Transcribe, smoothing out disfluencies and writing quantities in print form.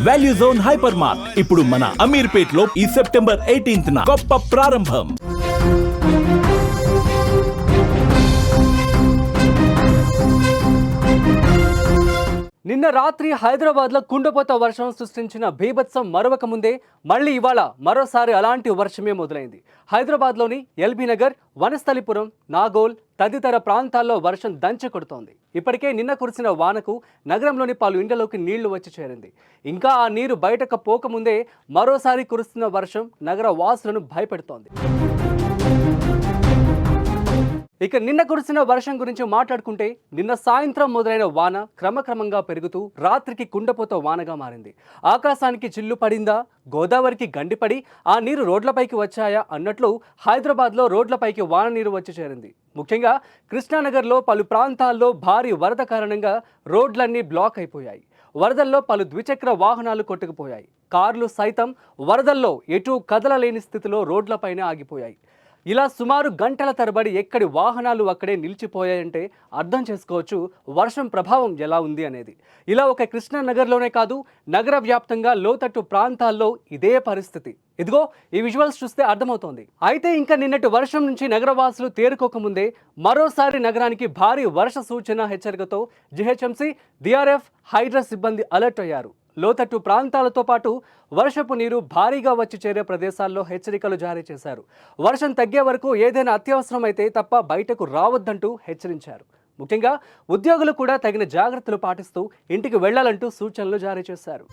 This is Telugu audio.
వాల్యూ జోన్ హైపర్ మార్ట్ ఇప్పుడు మన అమీర్పేట్ లో ఈ సెప్టెంబర్ 18న గొప్ప ప్రారంభం. నిన్న రాత్రి హైదరాబాద్లో కుండపోత వర్షం సృష్టించిన బీభత్సం మరొక ముందే మళ్ళీ ఇవాళ మరోసారి అలాంటి వర్షమే మొదలైంది. హైదరాబాద్లోని ఎల్బీ నగర్, వనస్థలిపురం, నాగోల్ తదితర ప్రాంతాల్లో వర్షం దంచి కొడుతోంది. ఇప్పటికే నిన్న కురిసిన వానకు నగరంలోని పలు ఇండ్లలోకి నీళ్లు వచ్చి చేరింది. ఇంకా ఆ నీరు బయటకు పోకముందే మరోసారి కురుస్తున్న వర్షం నగర వాసులను భయపెడుతోంది. ఇక నిన్న కురిసిన వర్షం గురించి మాట్లాడుకుంటే నిన్న సాయంత్రం మొదలైన వాన క్రమక్రమంగా పెరుగుతూ రాత్రికి కుండపోత వానగా మారింది. ఆకాశానికి చిల్లు పడిందా, గోదావరికి గండిపడి ఆ నీరు రోడ్లపైకి వచ్చాయా అన్నట్లు హైదరాబాద్లో రోడ్లపైకి వాన నీరు వచ్చి చేరింది. ముఖ్యంగా కృష్ణానగర్లో పలు ప్రాంతాల్లో భారీ వరద కారణంగా రోడ్లన్నీ బ్లాక్ అయిపోయాయి. వరదల్లో పలు ద్విచక్ర వాహనాలు కొట్టుకుపోయాయి. కార్లు సైతం వరదల్లో ఎటూ కదలలేని స్థితిలో రోడ్లపైనే ఆగిపోయాయి. ఇలా సుమారు గంటల తరబడి ఎక్కడి వాహనాలు అక్కడే నిలిచిపోయాయంటే అర్థం చేసుకోవచ్చు వర్షం ప్రభావం ఎలా ఉంది అనేది. ఇలా ఒక కృష్ణానగర్లోనే కాదు, నగర వ్యాప్తంగా లోతట్టు ప్రాంతాల్లో ఇదే పరిస్థితి. ఇదిగో ఈ విజువల్స్ చూస్తే అర్థమవుతోంది. అయితే ఇంకా నిన్నటి వర్షం నుంచి నగరవాసులు తేరుకోకముందే మరోసారి నగరానికి భారీ వర్ష సూచన హెచ్చరికతో జీహెచ్ఎంసీ, డిఆర్ఎఫ్, హైడ్రా సిబ్బంది అలర్ట్ అయ్యారు. లోతట్టు ప్రాంతాలతో పాటు వర్షపు నీరు భారీగా వచ్చి చేరే ప్రదేశాల్లో హెచ్చరికలు జారీ చేశారు. వర్షం తగ్గే వరకు ఏదైనా అత్యవసరమైతే తప్ప బయటకు రావద్దంటూ హెచ్చరించారు. ముఖ్యంగా ఉద్యోగులు కూడా తగిన జాగ్రత్తలు పాటిస్తూ ఇంటికి వెళ్లాలంటూ సూచనలు జారీ చేశారు.